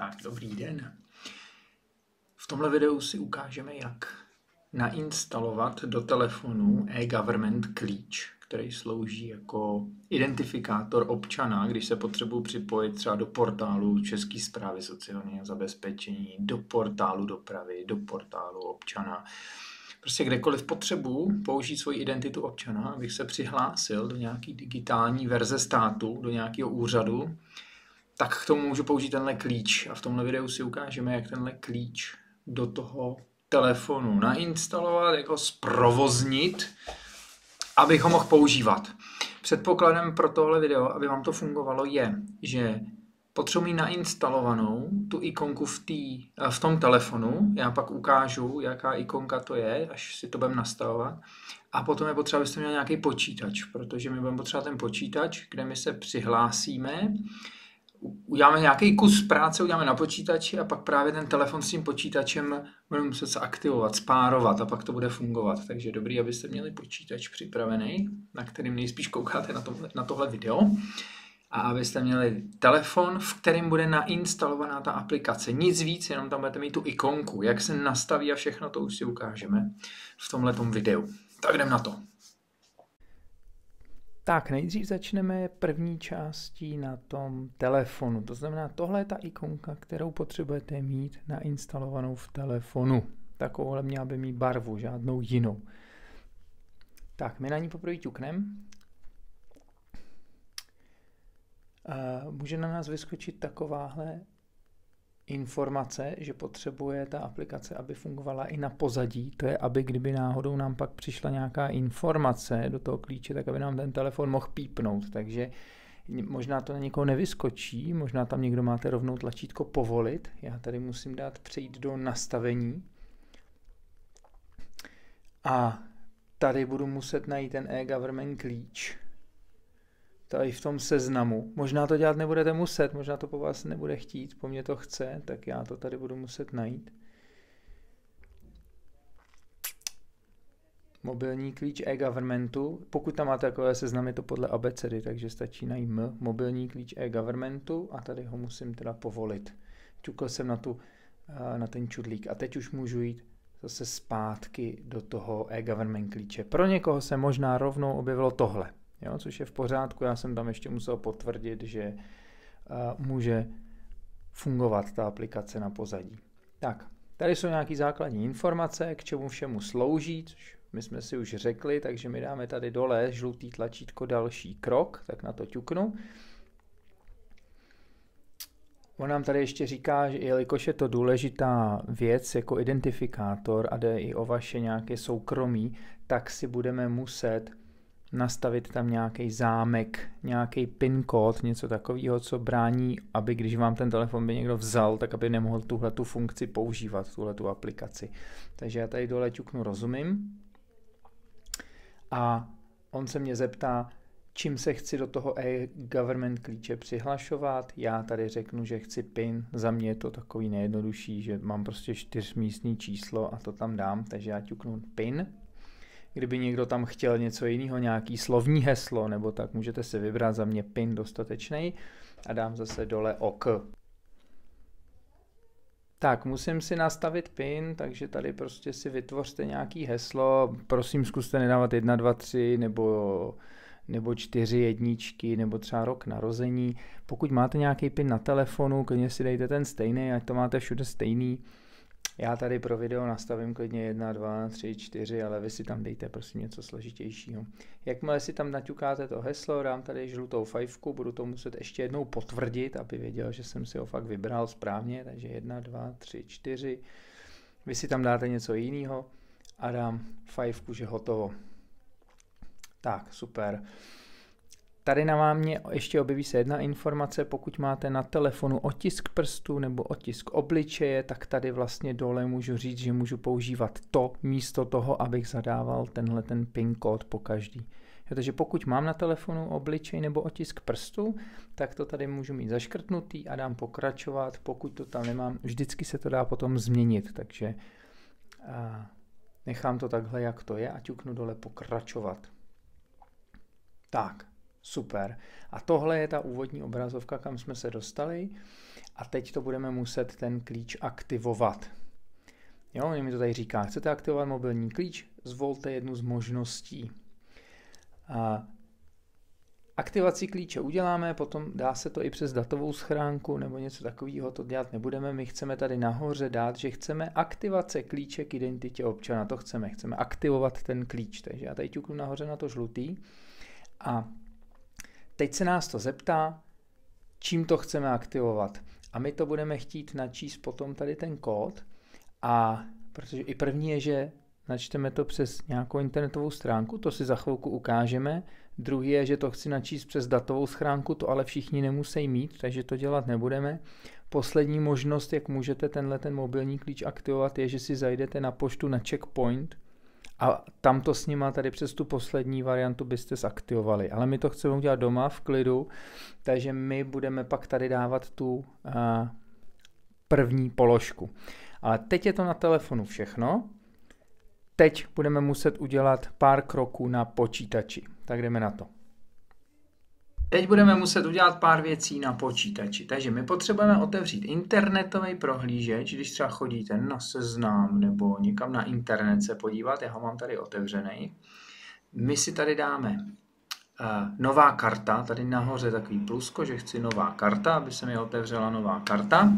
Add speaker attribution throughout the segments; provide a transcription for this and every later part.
Speaker 1: Tak, dobrý den. V tomhle videu si ukážeme, jak nainstalovat do telefonu eGovernment klíč, který slouží jako identifikátor občana, když se potřebuji připojit třeba do portálu České správy sociálního zabezpečení, do portálu dopravy, do portálu občana. Prostě kdekoliv potřebuji použít svoji identitu občana, abych se přihlásil do nějaký digitální verze státu, do nějakého úřadu, tak k tomu můžu použít tenhle klíč. A v tomhle videu si ukážeme, jak tenhle klíč do toho telefonu nainstalovat, jak ho zprovoznit, abych ho mohl používat. Předpokladem pro tohle video, aby vám to fungovalo, je, že potřebuji mít nainstalovanou tu ikonku v tom telefonu. Já pak ukážu, jaká ikonka to je, až si to budeme nastavovat. A potom je potřeba, abyste měli nějaký počítač, protože my budeme potřebovat ten počítač, kde my se přihlásíme, uděláme nějaký kus práce, uděláme na počítači a pak právě ten telefon s tím počítačem budeme muset se aktivovat, spárovat a pak to bude fungovat. Takže je dobrý, abyste měli počítač připravený, na kterým nejspíš koukáte na tohle video. A abyste měli telefon, v kterém bude nainstalovaná ta aplikace. Nic víc, jenom tam budete mít tu ikonku. Jak se nastaví a všechno, to už si ukážeme v tomhletom videu. Tak jdem na to. Tak, nejdřív začneme první částí na tom telefonu. To znamená, tohle je ta ikonka, kterou potřebujete mít nainstalovanou v telefonu. Takovouhle měla by mít barvu, žádnou jinou. Tak, my na ní poprvé ťukneme. Může na nás vyskočit takováhle informace, že potřebuje ta aplikace, aby fungovala i na pozadí. To je, aby kdyby náhodou nám pak přišla nějaká informace do toho klíče, tak aby nám ten telefon mohl pípnout. Takže možná to na někoho nevyskočí, možná tam někdo máte rovnou tlačítko povolit. Já tady musím dát přejít do nastavení. A tady budu muset najít ten eGovernment klíč. Tady v tom seznamu. Možná to dělat nebudete muset, možná to po vás nebude chtít, po mně to chce, tak já to tady budu muset najít. Mobilní klíč eGovernmentu. Pokud tam máte takové seznamy, je to podle abecedy, takže stačí najít mobilní klíč eGovernmentu a tady ho musím teda povolit. Ťukl jsem na ten čudlík a teď už můžu jít zase zpátky do toho eGovernment klíče. Pro někoho se možná rovnou objevilo tohle. Jo, což je v pořádku, já jsem tam ještě musel potvrdit, že může fungovat ta aplikace na pozadí. Tak, tady jsou nějaké základní informace, k čemu všemu slouží, což my jsme si už řekli, takže my dáme tady dole žlutý tlačítko další krok, tak na to ťuknu. On nám tady ještě říká, že jelikož je to důležitá věc jako identifikátor a jde i o vaše nějaké soukromí, tak si budeme muset nastavit tam nějaký zámek, nějaký PIN kód, něco takového, co brání, aby když vám ten telefon by někdo vzal, tak aby nemohl tuhletu funkci používat, tuhletu aplikaci. Takže já tady dole ťuknu rozumím a on se mě zeptá, čím se chci do toho eGovernment klíče přihlašovat. Já tady řeknu, že chci PIN, za mě je to takový nejjednodušší, že mám prostě 4místní číslo a to tam dám, takže já ťuknu PIN. Kdyby někdo tam chtěl něco jiného, nějaký slovní heslo, nebo tak můžete si vybrat, za mě PIN dostatečný a dám zase dole OK. Tak, musím si nastavit PIN, takže tady prostě si vytvořte nějaký heslo, prosím zkuste nedávat 1, 2, 3 nebo 4 jedničky, nebo třeba rok narození. Pokud máte nějaký PIN na telefonu, klidně si dejte ten stejný, ať to máte všude stejný. Já tady pro video nastavím klidně 1, 2, 3, 4, ale vy si tam dejte prosím něco složitějšího. Jakmile si tam naťukáte to heslo, dám tady žlutou fajfku, budu to muset ještě jednou potvrdit, aby věděl, že jsem si ho fakt vybral správně, takže 1, 2, 3, 4. Vy si tam dáte něco jiného a dám fajfku, že hotovo. Tak, super. Tady na vámě ještě objeví se jedna informace, pokud máte na telefonu otisk prstu nebo otisk obličeje, tak tady vlastně dole můžu říct, že můžu používat to místo toho, abych zadával tenhle ten PIN kód po každý. Takže pokud mám na telefonu obličej nebo otisk prstu, tak to tady můžu mít zaškrtnutý a dám pokračovat. Pokud to tam nemám, vždycky se to dá potom změnit, takže nechám to takhle, jak to je a ťuknu dole pokračovat. Tak. Super. A tohle je ta úvodní obrazovka, kam jsme se dostali. A teď to budeme muset ten klíč aktivovat. Jo, on mi to tady říká, chcete aktivovat mobilní klíč? Zvolte jednu z možností. Aktivaci klíče uděláme, potom dá se to i přes datovou schránku nebo něco takového, to dělat nebudeme. My chceme tady nahoře dát, že chceme aktivace klíče k identitě občana. To chceme aktivovat ten klíč. Takže já tady ťuknu nahoře na to žlutý. A teď se nás to zeptá, čím to chceme aktivovat. A my to budeme chtít načíst potom tady ten kód. A protože i první je, že načteme to přes nějakou internetovou stránku, to si za chvilku ukážeme. Druhý je, že to chci načíst přes datovou schránku, to ale všichni nemusí mít, takže to dělat nebudeme. Poslední možnost, jak můžete ten mobilní klíč aktivovat, je, že si zajdete na poštu na Checkpoint a tam to s nima tady přes tu poslední variantu byste zaktivovali. Ale my to chceme udělat doma v klidu, takže my budeme pak tady dávat tu první položku. Ale teď je to na telefonu všechno. Teď budeme muset udělat pár kroků na počítači. Tak jdeme na to. Teď budeme muset udělat pár věcí na počítači. Takže my potřebujeme otevřít internetový prohlížeč, když třeba chodíte na Seznam nebo někam na internet se podívat. Já ho mám tady otevřený. My si tady dáme nová karta. Tady nahoře takový plusko, že chci nová karta, aby se mi otevřela nová karta.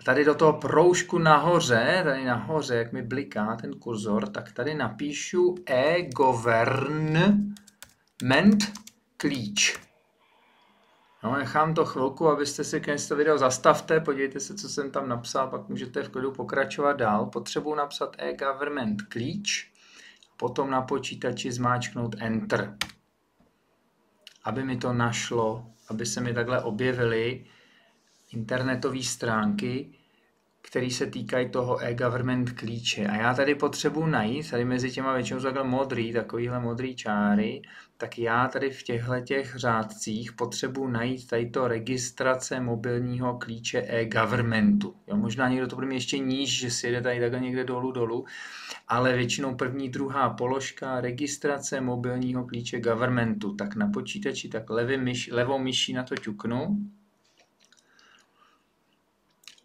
Speaker 1: Tady do toho proužku nahoře, jak mi bliká ten kurzor, tak tady napíšu e-government klíč. No, nechám to chvilku, abyste si konec to video zastavte, podívejte se, co jsem tam napsal, pak můžete v klidu pokračovat dál. Potřebuji napsat e-government klíč, potom na počítači zmáčknout Enter. Aby mi to našlo, aby se mi takhle objevily internetové stránky, které se týkají toho e-government klíče. A já tady potřebuji najít, tady mezi těma většinou takhle modrý, takovýhle modrý čáry, tak já tady v těchto řádcích potřebuji najít tady to registrace mobilního klíče e-governmentu. Jo, možná někdo to bude mít ještě níž, že si jede tady takhle někde dolů, ale většinou první, druhá položka registrace mobilního klíče governmentu. Tak na počítači tak levou myší na to ťuknu.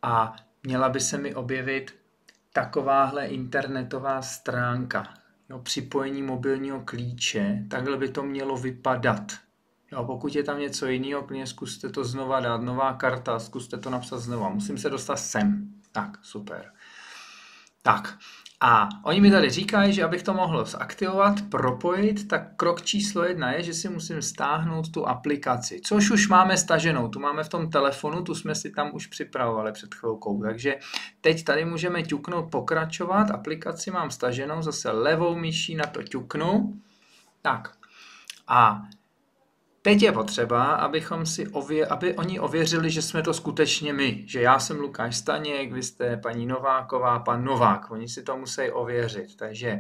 Speaker 1: A měla by se mi objevit takováhle internetová stránka. Jo, připojení mobilního klíče, takhle by to mělo vypadat. Jo, pokud je tam něco jiného, klidně zkuste to znova dát, nová karta, zkuste to napsat znova. Musím se dostat sem. Tak, super. Tak, a oni mi tady říkají, že abych to mohl zaktivovat, propojit, tak krok číslo 1 je, že si musím stáhnout tu aplikaci, což už máme staženou, tu máme v tom telefonu, tu jsme si tam už připravovali před chvilkou, takže teď tady můžeme ťuknout pokračovat, aplikaci mám staženou, zase levou myší na to ťuknu, tak a teď je potřeba, aby oni ověřili, že jsme to skutečně my, že já jsem Lukáš Staněk, vy jste paní Nováková, pan Novák, oni si to musí ověřit, takže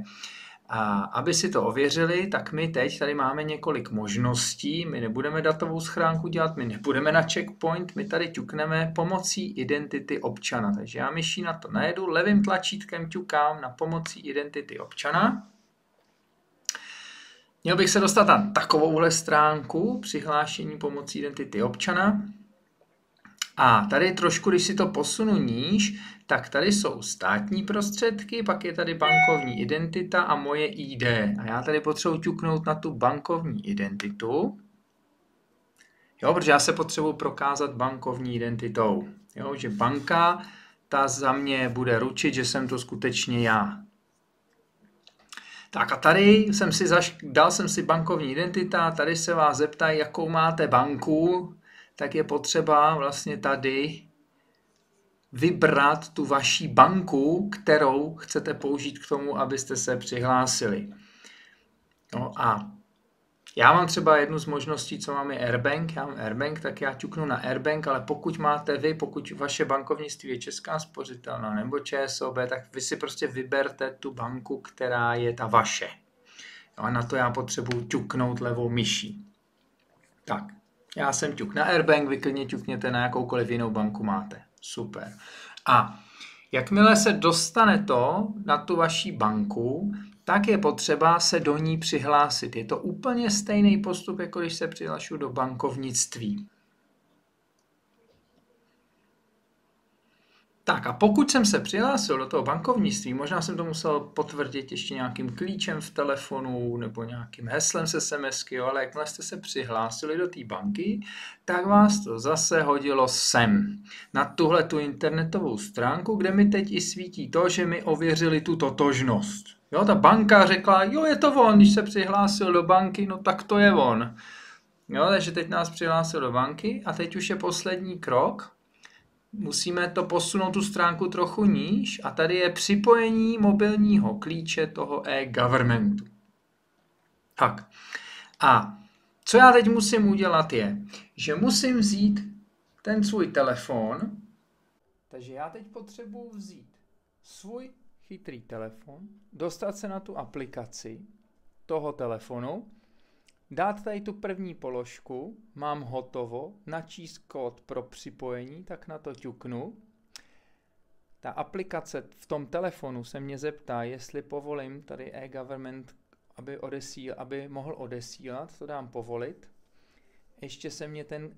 Speaker 1: aby si to ověřili, tak my teď tady máme několik možností, my nebudeme datovou schránku dělat, my nebudeme na Checkpoint, my tady ťukneme pomocí identity občana, takže já myší na to najedu, levým tlačítkem ťukám na pomocí identity občana. Měl bych se dostat na takovouhle stránku přihlášení pomocí identity občana. A tady trošku, když si to posunu níž, tak tady jsou státní prostředky, pak je tady bankovní identita a moje ID. A já tady potřebuji ťuknout na tu bankovní identitu. Jo, protože já se potřebuji prokázat bankovní identitou. Jo, že banka, ta za mě bude ručit, že jsem to skutečně já. Tak a tady dal jsem si bankovní identita, tady se vás zeptají, jakou máte banku, tak je potřeba vlastně tady vybrat tu vaši banku, kterou chcete použít k tomu, abyste se přihlásili. No a já mám třeba jednu z možností, co mám je Airbank, já mám Airbank, tak já ťuknu na Airbank, ale pokud máte vy, pokud vaše bankovnictví je Česká spořitelna nebo ČSOB, tak vy si prostě vyberte tu banku, která je ta vaše. Jo, a na to já potřebuji ťuknout levou myší. Tak, já jsem ťuk na Airbank, vy klidně ťukněte na jakoukoliv jinou banku máte. Super. A jakmile se dostane to na tu vaši banku, tak je potřeba se do ní přihlásit. Je to úplně stejný postup, jako když se přihlašu do bankovnictví. Tak a pokud jsem se přihlásil do toho bankovnictví, možná jsem to musel potvrdit ještě nějakým klíčem v telefonu nebo nějakým heslem se SMSky, ale jakmile jste se přihlásili do té banky, tak vás to zase hodilo sem, na tuhletu internetovou stránku, kde mi teď i svítí to, že mi ověřili tu totožnost. Jo, ta banka řekla, jo, je to on, když se přihlásil do banky, no tak to je on. Jo, takže teď nás přihlásil do banky a teď už je poslední krok. Musíme to posunout tu stránku trochu níž a tady je připojení mobilního klíče toho e-governmentu. Tak. A co já teď musím udělat je, že musím vzít ten svůj telefon. Takže já teď potřebuji vzít svůj chytrý telefon, dostat se na tu aplikaci toho telefonu, dát tady tu první položku, mám hotovo, načíst kód pro připojení, tak na to ťuknu. Ta aplikace v tom telefonu se mě zeptá, jestli povolím tady e-government, aby mohl odesílat, to dám povolit. Ještě se mě ten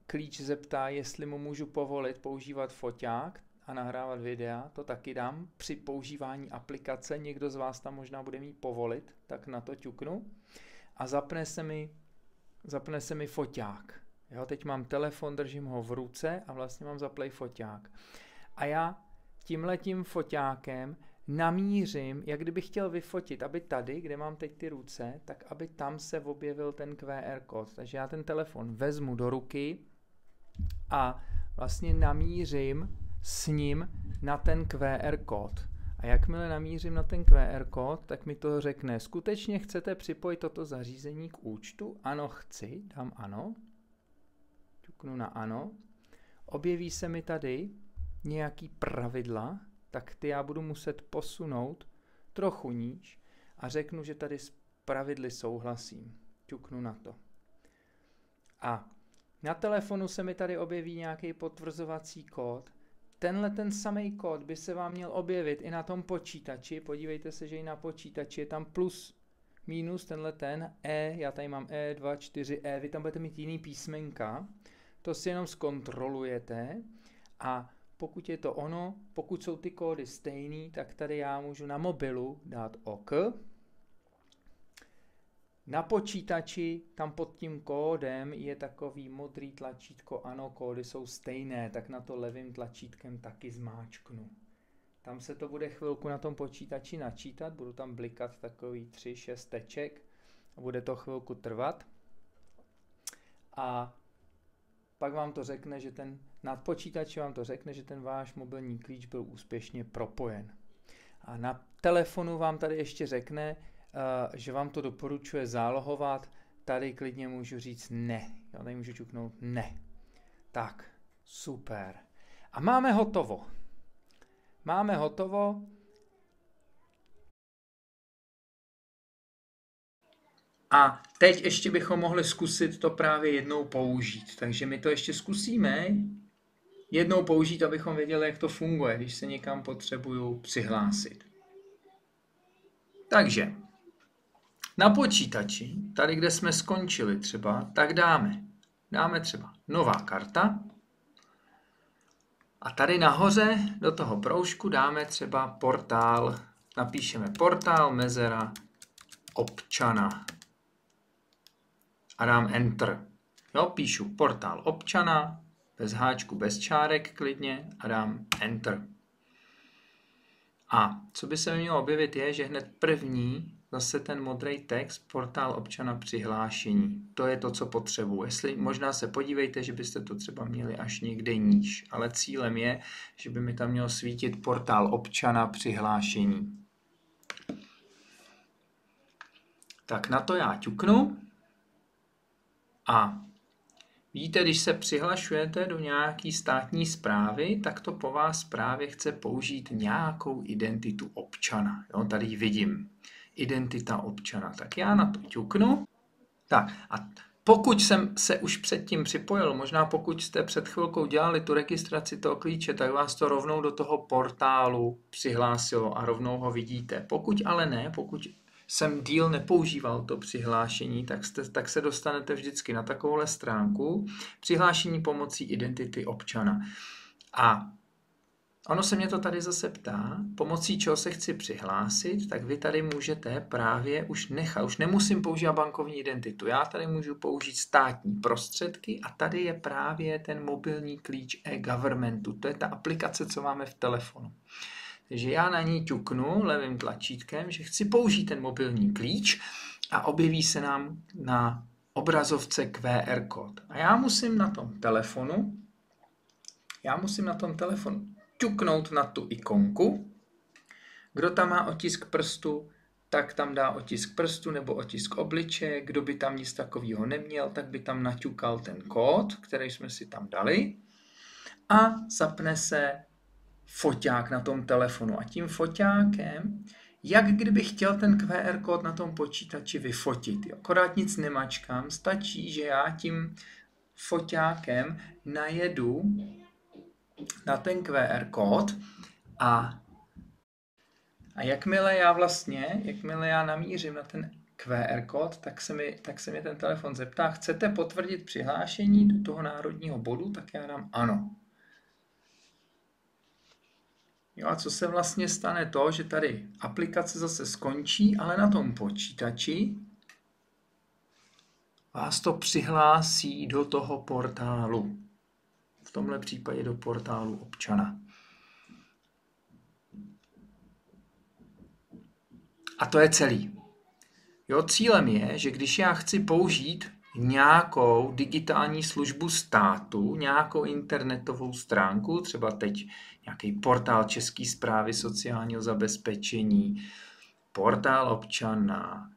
Speaker 1: klíč zeptá, jestli mu můžu povolit používat foťák a nahrávat videa, to taky dám při používání aplikace, někdo z vás tam možná bude mít povolit, tak na to ťuknu. A zapne se mi foťák. Jo, teď mám telefon, držím ho v ruce a vlastně mám zaplej foťák. A já tímhletím foťákem namířím, jak kdybych chtěl vyfotit, aby tady, kde mám teď ty ruce, tak aby tam se objevil ten QR kód. Takže já ten telefon vezmu do ruky a vlastně namířím s ním na ten QR kód. A jakmile namířím na ten QR kód, tak mi to řekne, skutečně chcete připojit toto zařízení k účtu? Ano, chci, dám ano. Ťuknu na ano. Objeví se mi tady nějaký pravidla, tak ty já budu muset posunout trochu níž a řeknu, že tady s pravidly souhlasím. Ťuknu na to. A na telefonu se mi tady objeví nějaký potvrzovací kód. Tenhle ten samý kód by se vám měl objevit i na tom počítači. Podívejte se, že i na počítači je tam plus, minus tenhle ten E, já tady mám E2, 4E, vy tam budete mít jiný písmenka. To si jenom zkontrolujete a pokud je to ono, pokud jsou ty kódy stejný, tak tady já můžu na mobilu dát OK. Na počítači, tam pod tím kódem je takový modrý tlačítko, ano, kódy jsou stejné, tak na to levým tlačítkem taky zmáčknu. Tam se to bude chvilku na tom počítači načítat, budu tam blikat takový 3-6 teček a bude to chvilku trvat. A pak vám to řekne, že nad počítači vám to řekne, že ten váš mobilní klíč byl úspěšně propojen. A na telefonu vám tady ještě řekne, že vám to doporučuje zálohovat, tady klidně můžu říct ne. Já tady můžu ťuknout ne. Tak, super. A máme hotovo. Máme hotovo. A teď ještě bychom mohli zkusit to právě jednou použít. Takže my to ještě zkusíme jednou použít, abychom věděli, jak to funguje, když se někam potřebuju přihlásit. Takže na počítači, tady kde jsme skončili třeba, tak dáme třeba nová karta a tady nahoře do toho proužku dáme třeba portál, napíšeme portál mezera občana a dám Enter. Jo, píšu portál občana, bez háčku, bez čárek klidně a dám Enter. A co by se mělo objevit je, že hned první zase ten modrý text, portál občana přihlášení. To je to, co potřebuji. Jestli možná se podívejte, že byste to třeba měli až někde níž, ale cílem je, že by mi tam mělo svítit portál občana přihlášení. Tak na to já ťuknu a víte, když se přihlašujete do nějaké státní správy, tak to po vás právě chce použít nějakou identitu občana. Jo, tady ji vidím. Identita občana. Tak já na to ťuknu. Tak a Pokud jsem se už předtím připojil, možná pokud jste před chvilkou dělali tu registraci toho klíče, tak vás to rovnou do toho portálu přihlásilo a rovnou ho vidíte. Pokud ale ne, pokud jsem díl nepoužíval to přihlášení, tak se dostanete vždycky na takovouhle stránku přihlášení pomocí identity občana. A ono se mě to tady zase ptá, pomocí čeho se chci přihlásit, tak vy tady můžete právě už nemusím používat bankovní identitu, já tady můžu použít státní prostředky a tady je právě ten mobilní klíč e-governmentu, to je ta aplikace, co máme v telefonu. Takže já na ní ťuknu levým tlačítkem, že chci použít ten mobilní klíč a objeví se nám na obrazovce QR kód. A já musím na tom telefonu ťuknout na tu ikonku. Kdo tam má otisk prstu, tak tam dá otisk prstu nebo otisk obličeje. Kdo by tam nic takového neměl, tak by tam naťukal ten kód, který jsme si tam dali. A zapne se foťák na tom telefonu. A tím foťákem, jak kdyby chtěl ten QR kód na tom počítači vyfotit. Akorát nic nemačkám, stačí, že já tím foťákem najedu na ten QR kód a jakmile já namířím na ten QR kód, tak se mi ten telefon zeptá, chcete potvrdit přihlášení do toho národního bodu, tak já dám ano. Jo, a co se vlastně stane to, že tady aplikace zase skončí, ale na tom počítači vás to přihlásí do toho portálu. V tomhle případě do portálu občana. A to je celý. Jo, cílem je, že když já chci použít nějakou digitální službu státu, nějakou internetovou stránku, třeba teď nějaký portál České správy sociálního zabezpečení, portál občana,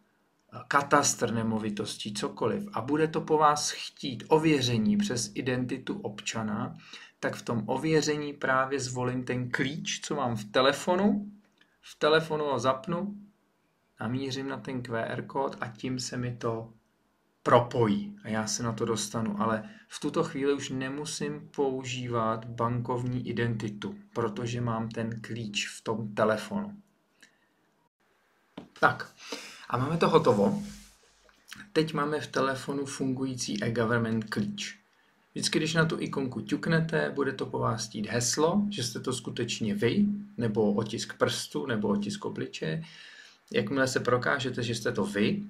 Speaker 1: katastr nemovitostí, cokoliv, a bude to po vás chtít ověření přes identitu občana, tak v tom ověření právě zvolím ten klíč, co mám v telefonu ho zapnu, namířím na ten QR kód a tím se mi to propojí a já se na to dostanu, ale v tuto chvíli už nemusím používat bankovní identitu, protože mám ten klíč v tom telefonu. Tak, a máme to hotovo. Teď máme v telefonu fungující e-government klíč. Vždycky, když na tu ikonku ťuknete, bude to po vás chtít heslo, že jste to skutečně vy, nebo otisk prstu, nebo otisk obličeje. Jakmile se prokážete, že jste to vy,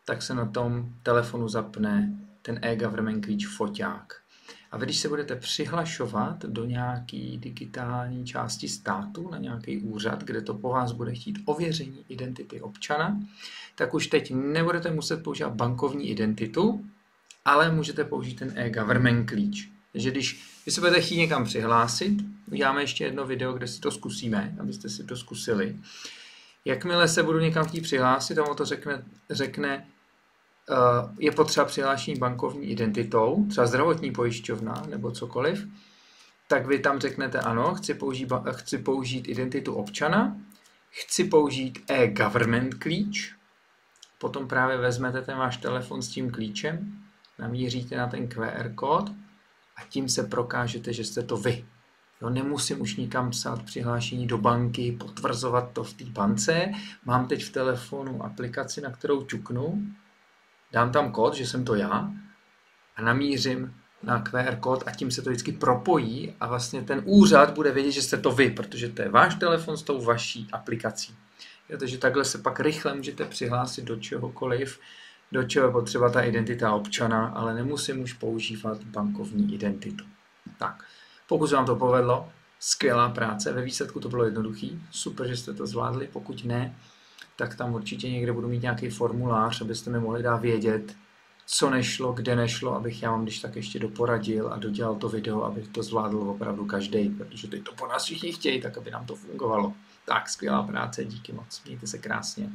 Speaker 1: tak se na tom telefonu zapne ten e-government klíč foťák. A vy, když se budete přihlašovat do nějaké digitální části státu, na nějaký úřad, kde to po vás bude chtít ověření identity občana, tak už teď nebudete muset používat bankovní identitu, ale můžete použít ten e-government klíč. Takže když vy se budete chtít někam přihlásit, uděláme ještě jedno video, kde si to zkusíme, abyste si to zkusili. Jakmile se budu někam chtít přihlásit, a on to řekne je potřeba přihlášení bankovní identitou, třeba zdravotní pojišťovna nebo cokoliv, tak vy tam řeknete ano, chci použít identitu občana, chci použít e-government klíč, potom právě vezmete ten váš telefon s tím klíčem, namíříte na ten QR kód a tím se prokážete, že jste to vy. Jo, nemusím už nikam psát přihlášení do banky, potvrzovat to v té bance, mám teď v telefonu aplikaci, na kterou ťuknu, dám tam kód, že jsem to já a namířím na QR kód a tím se to vždycky propojí a vlastně ten úřad bude vědět, že jste to vy, protože to je váš telefon s tou vaší aplikací. Takže takhle se pak rychle můžete přihlásit do čehokoliv, do čeho je potřeba ta identita občana, ale nemusím už používat bankovní identitu. Tak, pokud se vám to povedlo, skvělá práce, ve výsledku to bylo jednoduchý, super, že jste to zvládli, pokud ne, tak tam určitě někde budu mít nějaký formulář, abyste mi mohli dát vědět, co nešlo, kde nešlo, abych já vám když tak ještě doporadil a dodělal to video, abych to zvládl opravdu každý, protože teď to po nás všichni chtějí, tak aby nám to fungovalo. Tak, skvělá práce, díky moc, mějte se krásně.